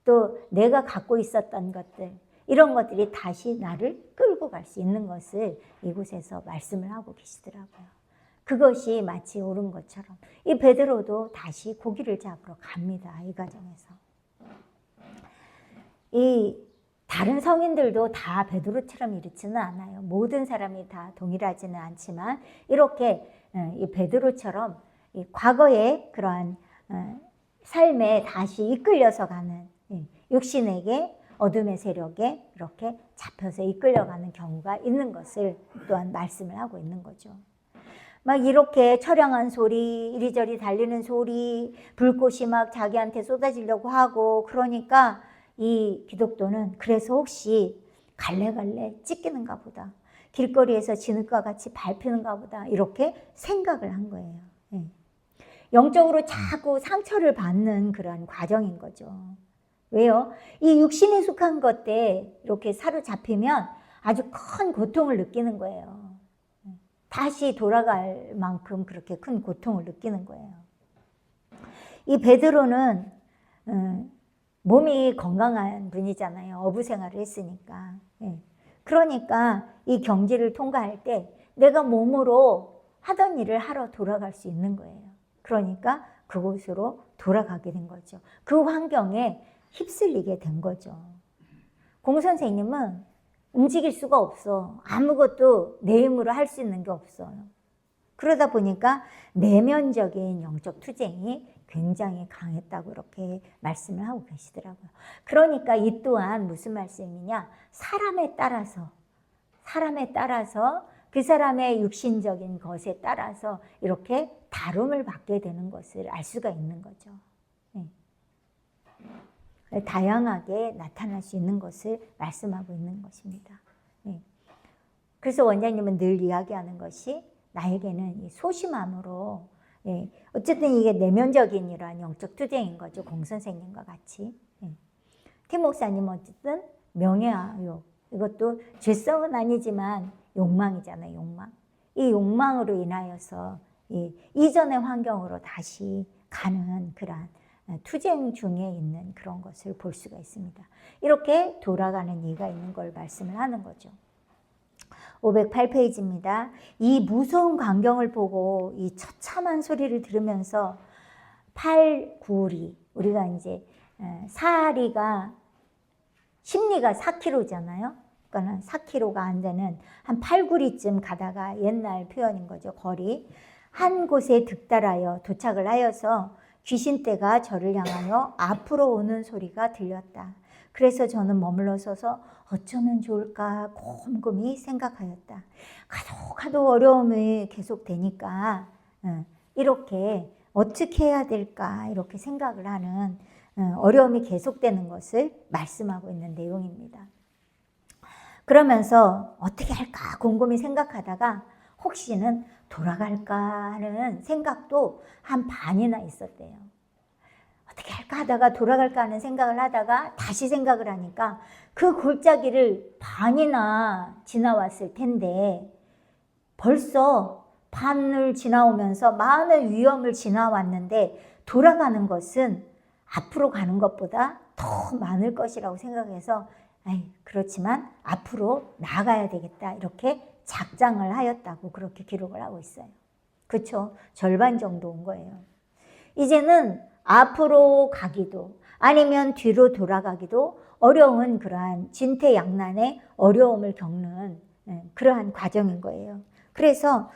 또 내가 갖고 있었던 것들, 이런 것들이 다시 나를 끌고 갈 수 있는 것을 이곳에서 말씀을 하고 계시더라고요. 그것이 마치 옳은 것처럼 이 베드로도 다시 고기를 잡으러 갑니다. 이 과정에서. 이 다른 성인들도 다 베드로처럼 이렇지는 않아요. 모든 사람이 다 동일하지는 않지만 이렇게 이 베드로처럼 이 과거의 그러한 삶에 다시 이끌려서 가는 육신에게 어둠의 세력에 이렇게 잡혀서 이끌려가는 경우가 있는 것을 또한 말씀을 하고 있는 거죠. 막 이렇게 처량한 소리, 이리저리 달리는 소리, 불꽃이 막 자기한테 쏟아지려고 하고 그러니까 이 기독도는 그래서 혹시 갈래갈래 찢기는가 보다, 길거리에서 진흙과 같이 밟히는가 보다 이렇게 생각을 한 거예요. 영적으로 자꾸 상처를 받는 그런 과정인 거죠. 왜요? 이 육신에 속한 것에 이렇게 사로잡히면 아주 큰 고통을 느끼는 거예요. 다시 돌아갈 만큼 그렇게 큰 고통을 느끼는 거예요. 이 베드로는 몸이 건강한 분이잖아요. 어부 생활을 했으니까. 그러니까 이 경지를 통과할 때 내가 몸으로 하던 일을 하러 돌아갈 수 있는 거예요. 그러니까 그곳으로 돌아가게 된 거죠. 그 환경에 휩쓸리게 된 거죠. 공 선생님은 움직일 수가 없어. 아무것도 내 힘으로 할 수 있는 게 없어요. 그러다 보니까 내면적인 영적 투쟁이 굉장히 강했다고 이렇게 말씀을 하고 계시더라고요. 그러니까 이 또한 무슨 말씀이냐? 사람에 따라서 그 사람의 육신적인 것에 따라서 이렇게 다름을 받게 되는 것을 알 수가 있는 거죠. 다양하게 나타날 수 있는 것을 말씀하고 있는 것입니다. 그래서 원장님은 늘 이야기하는 것이 나에게는 이 소심함으로 어쨌든 이게 내면적인 이러한 영적 투쟁인 거죠. 공 선생님과 같이. 팀 목사님은 어쨌든 명예욕, 이것도 죄성은 아니지만 욕망이잖아요. 욕망. 이 욕망으로 인하여서 이전의 환경으로 다시 가는 그러한 투쟁 중에 있는 그런 것을 볼 수가 있습니다. 이렇게 돌아가는 이가 있는 걸 말씀을 하는 거죠. 508페이지입니다. 이 무서운 광경을 보고 이 처참한 소리를 들으면서 팔구리, 우리가 이제 사리가 심리가 4km잖아요. 그러니까 4km가 안 되는 한 8구리쯤 가다가 옛날 표현인 거죠. 거리. 한 곳에 득달하여 도착을 하여서 귀신떼가 저를 향하여 앞으로 오는 소리가 들렸다. 그래서 저는 머물러 서서 어쩌면 좋을까 곰곰이 생각하였다. 가도 어려움이 계속되니까 이렇게 어떻게 해야 될까 이렇게 생각을 하는 어려움이 계속되는 것을 말씀하고 있는 내용입니다. 그러면서 어떻게 할까 곰곰이 생각하다가 혹시는 돌아갈까 하는 생각도 한 반이나 있었대요. 어떻게 할까 하다가 돌아갈까 하는 생각을 하다가 다시 생각을 하니까 그 골짜기를 반이나 지나왔을 텐데 벌써 반을 지나오면서 많은 위험을 지나왔는데 돌아가는 것은 앞으로 가는 것보다 더 많을 것이라고 생각해서 그렇지만 앞으로 나아가야 되겠다 이렇게 작정을 하였다고 그렇게 기록을 하고 있어요. 그렇죠? 절반 정도 온 거예요. 이제는 앞으로 가기도 아니면 뒤로 돌아가기도 어려운 그러한 진퇴양난의 어려움을 겪는 그러한 과정인 거예요. 그래서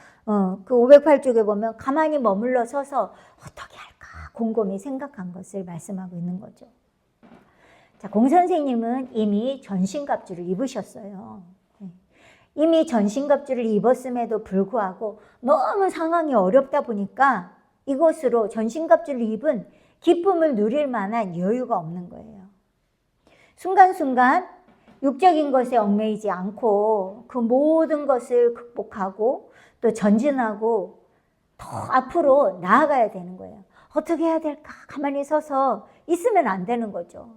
그 508쪽에 보면 가만히 머물러 서서 어떻게 할까 곰곰이 생각한 것을 말씀하고 있는 거죠. 자, 공 선생님은 이미 전신갑주를 입으셨어요. 이미 전신갑주를 입었음에도 불구하고 너무 상황이 어렵다 보니까 이것으로 전신갑주를 입은 기쁨을 누릴 만한 여유가 없는 거예요. 순간순간 육적인 것에 얽매이지 않고 그 모든 것을 극복하고 또 전진하고 더 앞으로 나아가야 되는 거예요. 어떻게 해야 될까? 가만히 서서 있으면 안 되는 거죠.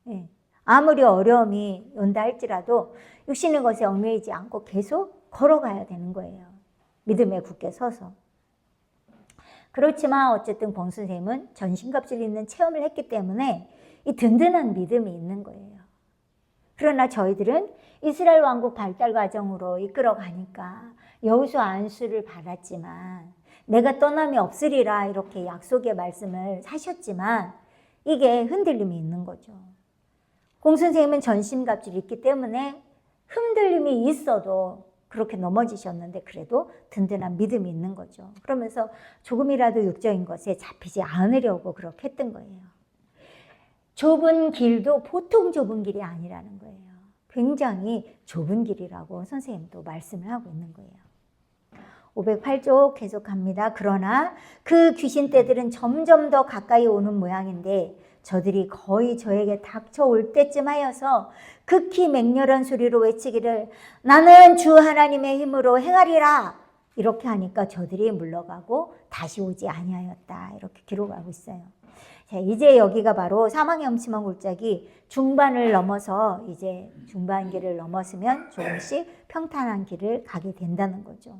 예. 아무리 어려움이 온다 할지라도 육신의 것에 얽매이지 않고 계속 걸어가야 되는 거예요. 믿음에 굳게 서서. 그렇지만 어쨌든 공 선생님은 전신갑주를 입는 체험을 했기 때문에 이 든든한 믿음이 있는 거예요. 그러나 저희들은 이스라엘 왕국 발달 과정으로 이끌어 가니까 여호수아 안수를 받았지만 내가 떠남이 없으리라 이렇게 약속의 말씀을 하셨지만 이게 흔들림이 있는 거죠. 공 선생님은 전신갑주를 입기 때문에 흔들림이 있어도 그렇게 넘어지셨는데 그래도 든든한 믿음이 있는 거죠. 그러면서 조금이라도 육적인 것에 잡히지 않으려고 그렇게 했던 거예요. 좁은 길도 보통 좁은 길이 아니라는 거예요. 굉장히 좁은 길이라고 선생님도 말씀을 하고 있는 거예요. 508쪽 계속합니다. 그러나 그 귀신떼들은 점점 더 가까이 오는 모양인데 저들이 거의 저에게 닥쳐올 때쯤 하여서 극히 맹렬한 소리로 외치기를 나는 주 하나님의 힘으로 행하리라 이렇게 하니까 저들이 물러가고 다시 오지 아니하였다 이렇게 기록하고 있어요. 자, 이제 여기가 바로 사망의 음침한 골짜기 중반을 넘어서 이제 중반기를 넘었으면 조금씩 평탄한 길을 가게 된다는 거죠.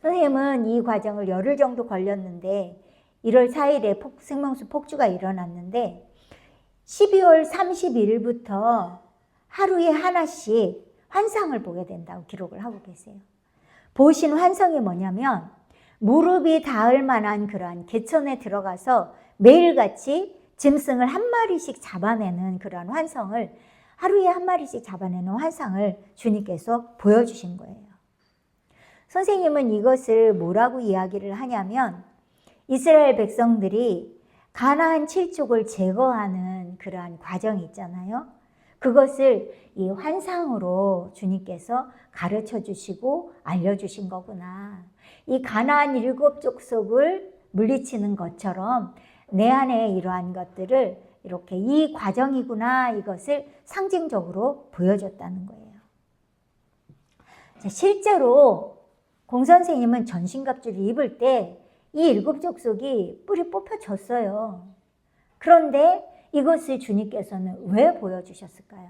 선생님은 이 과정을 열흘 정도 걸렸는데 1월 4일에 생명수 폭주가 일어났는데 12월 30일부터 하루에 하나씩 환상을 보게 된다고 기록을 하고 계세요. 보신 환상이 뭐냐면 무릎이 닿을 만한 그러한 개천에 들어가서 매일같이 짐승을 한 마리씩 잡아내는 그러한 환상을 하루에 한 마리씩 잡아내는 환상을 주님께서 보여주신 거예요. 선생님은 이것을 뭐라고 이야기를 하냐면 이스라엘 백성들이 가나안 7족을 제거하는 그러한 과정이 있잖아요. 그것을 이 환상으로 주님께서 가르쳐 주시고 알려주신 거구나. 이 가나안 7족속을 물리치는 것처럼 내 안에 이러한 것들을 이렇게 이 과정이구나 이것을 상징적으로 보여줬다는 거예요. 실제로 공 선생님은 전신갑주를 입을 때 이 7족속이 뿔이 뽑혀졌어요. 그런데 이것을 주님께서는 왜 보여주셨을까요?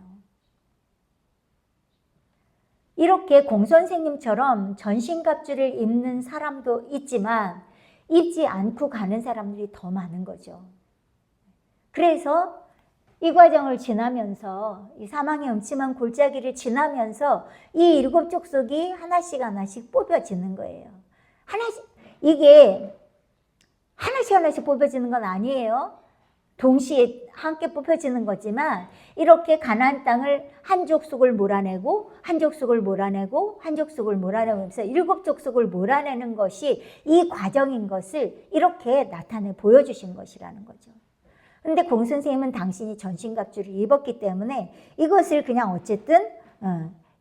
이렇게 공 선생님처럼 전신갑주를 입는 사람도 있지만 입지 않고 가는 사람들이 더 많은 거죠. 그래서 이 과정을 지나면서 이 사망의 음침한 골짜기를 지나면서 이 7족속이 하나씩 하나씩 뽑혀지는 거예요. 이게 하나씩 뽑혀지는 건 아니에요. 동시에 함께 뽑혀지는 거지만 이렇게 가나안 땅을 한 족속을 몰아내고 한 족속을 몰아내고 한 족속을 몰아내면서 7족속을 몰아내는 것이 이 과정인 것을 이렇게 나타내 보여주신 것이라는 거죠. 그런데 공 선생님은 당신이 전신갑주를 입었기 때문에 이것을 그냥 어쨌든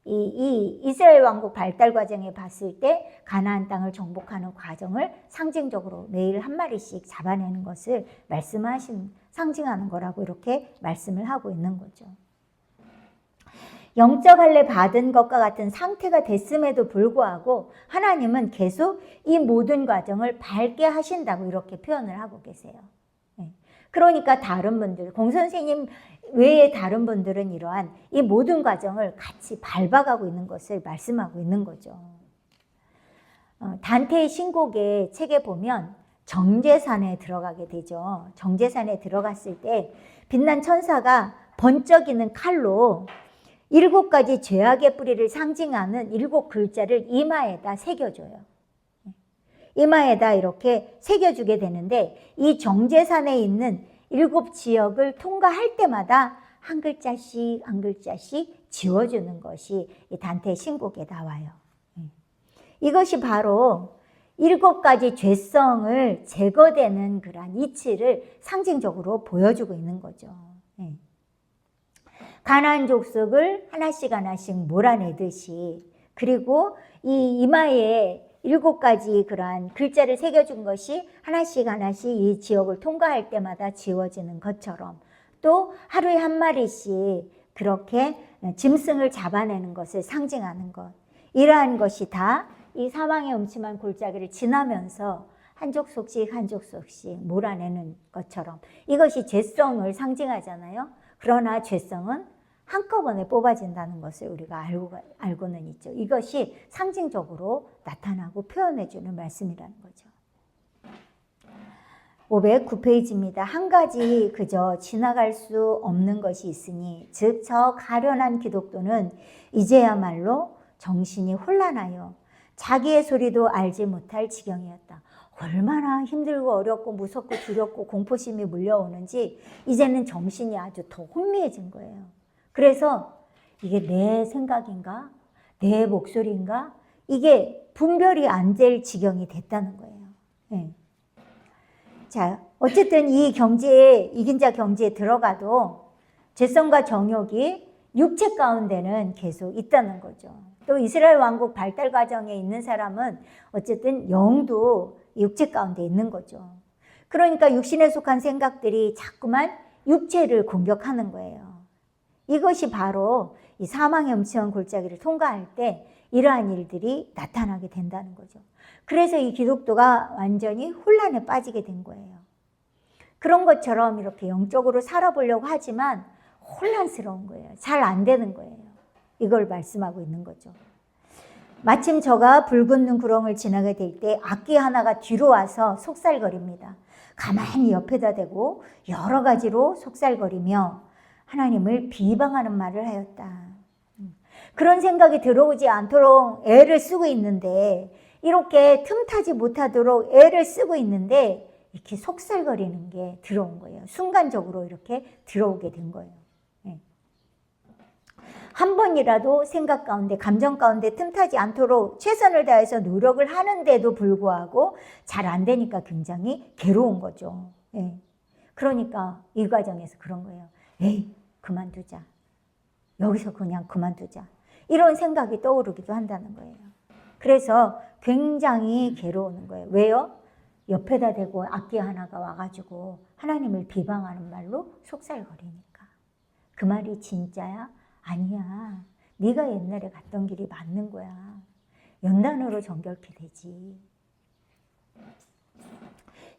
이 이스라엘 왕국 발달 과정에 봤을 때 가나안 땅을 정복하는 과정을 상징적으로 매일 한 마리씩 잡아내는 것을 상징하는 거라고 이렇게 말씀을 하고 있는 거죠. 영적 할례 받은 것과 같은 상태가 됐음에도 불구하고 하나님은 계속 이 모든 과정을 밟게 하신다고 이렇게 표현을 하고 계세요. 그러니까 다른 분들, 공 선생님 외에 다른 분들은 이러한 이 모든 과정을 같이 밟아가고 있는 것을 말씀하고 있는 거죠. 단테의 신곡의 책에 보면 정죄산에 들어가게 되죠. 정죄산에 들어갔을 때 빛난 천사가 번쩍이는 칼로 7가지 죄악의 뿌리를 상징하는 7글자를 이마에다 새겨줘요. 이마에다 이렇게 새겨주게 되는데 이 정죄산에 있는 7지역을 통과할 때마다 한 글자씩 지워주는 것이 이 단테의 신곡에 나와요. 이것이 바로 7가지 죄성을 제거되는 그러한 이치를 상징적으로 보여주고 있는 거죠. 예. 가나안 족속을 하나씩 하나씩 몰아내듯이, 그리고 이 이마에 7가지 그러한 글자를 새겨준 것이 하나씩 하나씩 이 지역을 통과할 때마다 지워지는 것처럼, 또 하루에 한 마리씩 그렇게 짐승을 잡아내는 것을 상징하는 것, 이러한 것이 다 이 사망의 음침한 골짜기를 지나면서 한 족속씩 한 족속씩 몰아내는 것처럼 이것이 죄성을 상징하잖아요. 그러나 죄성은 한꺼번에 뽑아진다는 것을 우리가 알고는 있죠. 이것이 상징적으로 나타나고 표현해주는 말씀이라는 거죠. 509페이지입니다. 한 가지 그저 지나갈 수 없는 것이 있으니, 즉 저 가련한 기독도는 이제야말로 정신이 혼란하여 자기의 소리도 알지 못할 지경이었다. 얼마나 힘들고 어렵고 무섭고 두렵고 공포심이 물려오는지 이제는 정신이 아주 더 혼미해진 거예요. 그래서 이게 내 생각인가? 내 목소리인가? 이게 분별이 안 될 지경이 됐다는 거예요. 네. 자, 어쨌든 이 경지에, 이긴 자 경지에 들어가도 죄성과 정욕이 육체 가운데는 계속 있다는 거죠. 또 이스라엘 왕국 발달 과정에 있는 사람은 어쨌든 영도 육체 가운데 있는 거죠. 그러니까 육신에 속한 생각들이 자꾸만 육체를 공격하는 거예요. 이것이 바로 이 사망의 음침한 골짜기를 통과할 때 이러한 일들이 나타나게 된다는 거죠. 그래서 이 기독도가 완전히 혼란에 빠지게 된 거예요. 그런 것처럼 이렇게 영적으로 살아보려고 하지만 혼란스러운 거예요. 잘 안 되는 거예요. 이걸 말씀하고 있는 거죠. 마침 저가 붉은 눈 구렁을 지나게 될 때 악기 하나가 뒤로 와서 속살거립니다. 가만히 옆에다 대고 여러 가지로 속살거리며 하나님을 비방하는 말을 하였다. 그런 생각이 들어오지 않도록 애를 쓰고 있는데, 이렇게 틈타지 못하도록 애를 쓰고 있는데 이렇게 속살거리는 게 들어온 거예요. 순간적으로 이렇게 들어오게 된 거예요. 한 번이라도 생각 가운데, 감정 가운데 틈타지 않도록 최선을 다해서 노력을 하는데도 불구하고 잘 안 되니까 굉장히 괴로운 거죠. 그러니까 이 과정에서 그런 거예요. 에이, 그만두자. 여기서 그냥 그만두자. 이런 생각이 떠오르기도 한다는 거예요. 그래서 굉장히 괴로우는 거예요. 왜요? 옆에다 대고 악기 하나가 와가지고 하나님을 비방하는 말로 속살거리니까. 그 말이 진짜야? 아니야. 네가 옛날에 갔던 길이 맞는 거야. 연단으로 정결케 되지.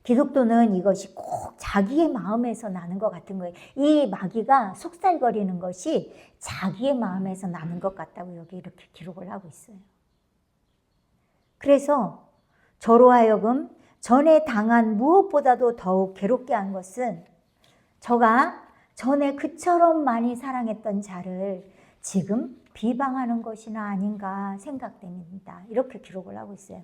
기독도는 이것이 꼭 자기의 마음에서 나는 것 같은 거예요. 이 마귀가 속살거리는 것이 자기의 마음에서 나는 것 같다고 여기 이렇게 기록을 하고 있어요. 그래서 저로 하여금 전에 당한 무엇보다도 더욱 괴롭게 한 것은 저가 전에 그처럼 많이 사랑했던 자를 지금 비방하는 것이나 아닌가 생각됩니다. 이렇게 기록을 하고 있어요.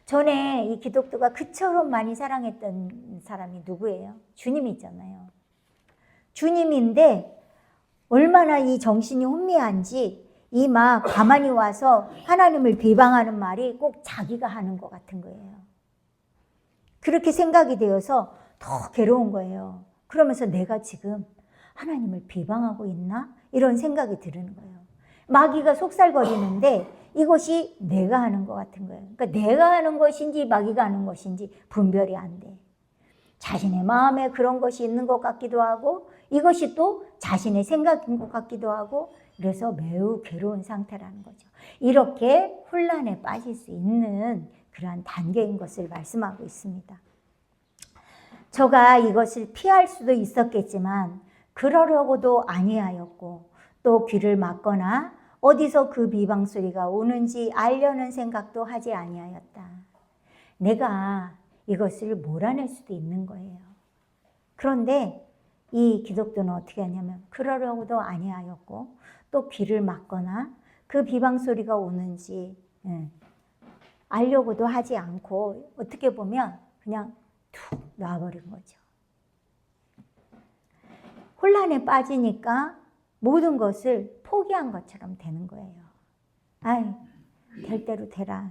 전에 이 기독도가 그처럼 많이 사랑했던 사람이 누구예요? 주님이잖아요. 주님인데 얼마나 이 정신이 혼미한지 이 막 가만히 와서 하나님을 비방하는 말이 꼭 자기가 하는 것 같은 거예요. 그렇게 생각이 되어서 더 괴로운 거예요. 그러면서 내가 지금 하나님을 비방하고 있나? 이런 생각이 드는 거예요. 마귀가 속살거리는데 이것이 내가 하는 것 같은 거예요. 그러니까 내가 하는 것인지 마귀가 하는 것인지 분별이 안 돼. 자신의 마음에 그런 것이 있는 것 같기도 하고 이것이 또 자신의 생각인 것 같기도 하고, 그래서 매우 괴로운 상태라는 거죠. 이렇게 혼란에 빠질 수 있는 그러한 단계인 것을 말씀하고 있습니다. 저가 이것을 피할 수도 있었겠지만 그러려고도 아니하였고, 또 귀를 막거나 어디서 그 비방 소리가 오는지 알려는 생각도 하지 아니하였다. 내가 이것을 몰아낼 수도 있는 거예요. 그런데 이 기독도는 어떻게 하냐면 그러려고도 아니하였고, 또 귀를 막거나 그 비방 소리가 오는지 알려고도 하지 않고 어떻게 보면 그냥 툭 놔버린 거죠. 혼란에 빠지니까 모든 것을 포기한 것처럼 되는 거예요. 아이, 될 대로 되라.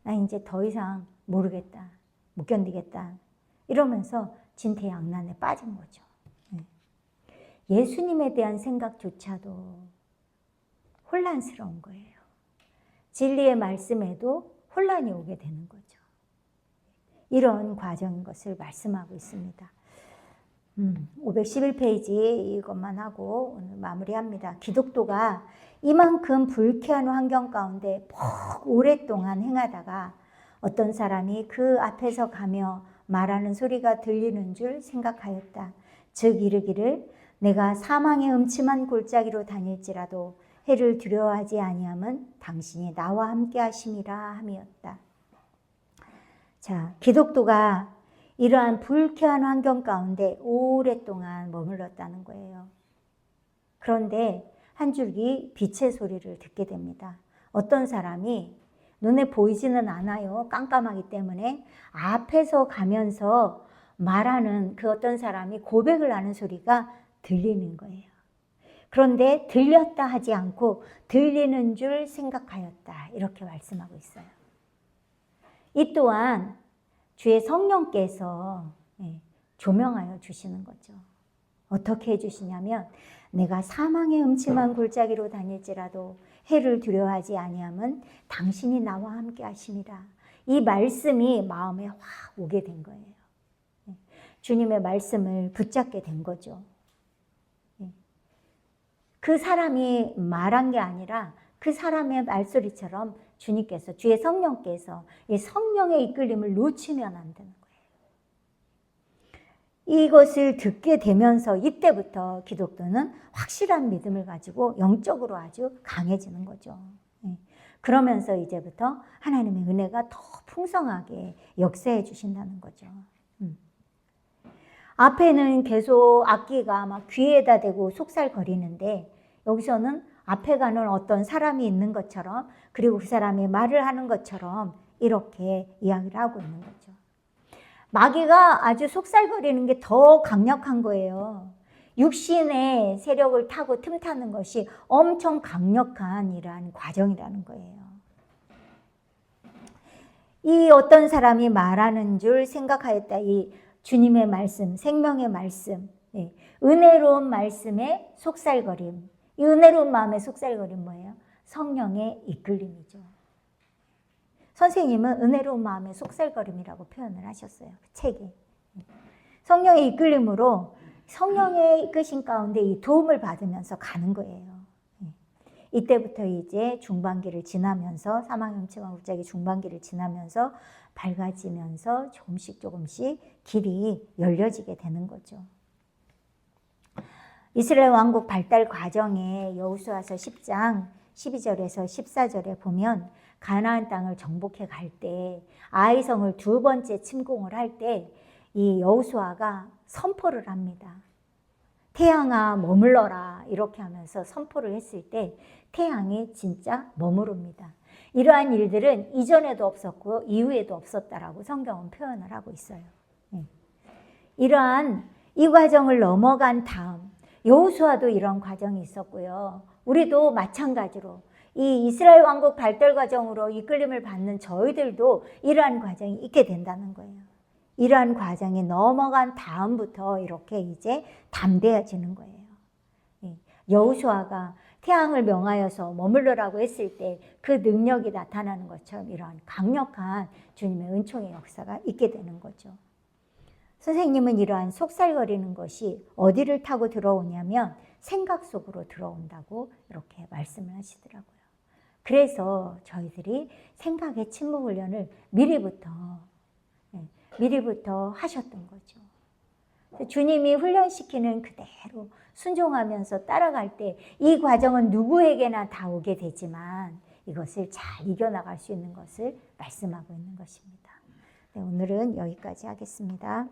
나 이제 더 이상 모르겠다. 못 견디겠다. 이러면서 진퇴양난에 빠진 거죠. 예수님에 대한 생각조차도 혼란스러운 거예요. 진리의 말씀에도 혼란이 오게 되는 거죠. 이런 과정인 것을 말씀하고 있습니다. 511페이지 이것만 하고 오늘 마무리합니다. 기독도가 이만큼 불쾌한 환경 가운데 오랫동안 행하다가 어떤 사람이 그 앞에서 가며 말하는 소리가 들리는 줄 생각하였다. 즉 이르기를 내가 사망의 음침한 골짜기로 다닐지라도 해를 두려워하지 아니함은 당신이 나와 함께 하심이라 함이었다. 자, 기독도가 이러한 불쾌한 환경 가운데 오랫동안 머물렀다는 거예요. 그런데 한 줄기 빛의 소리를 듣게 됩니다. 어떤 사람이 눈에 보이지는 않아요. 깜깜하기 때문에 앞에서 가면서 말하는 그 어떤 사람이 고백을 하는 소리가 들리는 거예요. 그런데 들렸다 하지 않고 들리는 줄 생각하였다. 이렇게 말씀하고 있어요. 이 또한 주의 성령께서 조명하여 주시는 거죠. 어떻게 해주시냐면 내가 사망의 음침한 골짜기로 다닐지라도 해를 두려워하지 아니함은 당신이 나와 함께 하심이라. 이 말씀이 마음에 확 오게 된 거예요. 주님의 말씀을 붙잡게 된 거죠. 그 사람이 말한 게 아니라 그 사람의 말소리처럼 주님께서, 주의 성령께서 이 성령의 이끌림을 놓치면 안 되는 거예요. 이것을 듣게 되면서 이때부터 기독교는 확실한 믿음을 가지고 영적으로 아주 강해지는 거죠. 그러면서 이제부터 하나님의 은혜가 더 풍성하게 역사해 주신다는 거죠. 앞에는 계속 악기가 막 귀에다 대고 속살거리는데 여기서는 앞에 가는 어떤 사람이 있는 것처럼, 그리고 그 사람이 말을 하는 것처럼 이렇게 이야기를 하고 있는 거죠. 마귀가 아주 속살거리는 게 더 강력한 거예요. 육신의 세력을 타고 틈타는 것이 엄청 강력한 이러한 과정이라는 거예요. 이 어떤 사람이 말하는 줄 생각하였다. 이 주님의 말씀, 생명의 말씀, 은혜로운 말씀의 속살거림. 이 은혜로운 마음의 속살거림 뭐예요? 성령의 이끌림이죠. 선생님은 은혜로운 마음의 속살거림이라고 표현을 하셨어요. 그 책에. 성령의 이끌림으로 성령의 이끄신 가운데 이 도움을 받으면서 가는 거예요. 이때부터 이제 중반기를 지나면서, 사망의 음침한 골짜기 중반기를 지나면서 밝아지면서 조금씩 길이 열려지게 되는 거죠. 이스라엘 왕국 발달 과정에 여호수아서 10장 12절에서 14절에 보면 가나안 땅을 정복해 갈 때, 아이성을 두 번째 침공을 할 때 이 여호수아가 선포를 합니다. 태양아 머물러라, 이렇게 하면서 선포를 했을 때 태양이 진짜 머무릅니다. 이러한 일들은 이전에도 없었고 이후에도 없었다라고 성경은 표현을 하고 있어요. 이러한 이 과정을 넘어간 다음 여호수아도 이런 과정이 있었고요. 우리도 마찬가지로 이 이스라엘 왕국 발달 과정으로 이끌림을 받는 저희들도 이러한 과정이 있게 된다는 거예요. 이러한 과정이 넘어간 다음부터 이렇게 이제 담대해지는 거예요. 여호수아가 태양을 명하여서 머물러라고 했을 때 그 능력이 나타나는 것처럼 이러한 강력한 주님의 은총의 역사가 있게 되는 거죠. 선생님은 이러한 속살거리는 것이 어디를 타고 들어오냐면 생각 속으로 들어온다고 이렇게 말씀을 하시더라고요. 그래서 저희들이 생각의 침묵 훈련을 미리부터 하셨던 거죠. 주님이 훈련시키는 그대로 순종하면서 따라갈 때 이 과정은 누구에게나 다 오게 되지만 이것을 잘 이겨나갈 수 있는 것을 말씀하고 있는 것입니다. 네, 오늘은 여기까지 하겠습니다.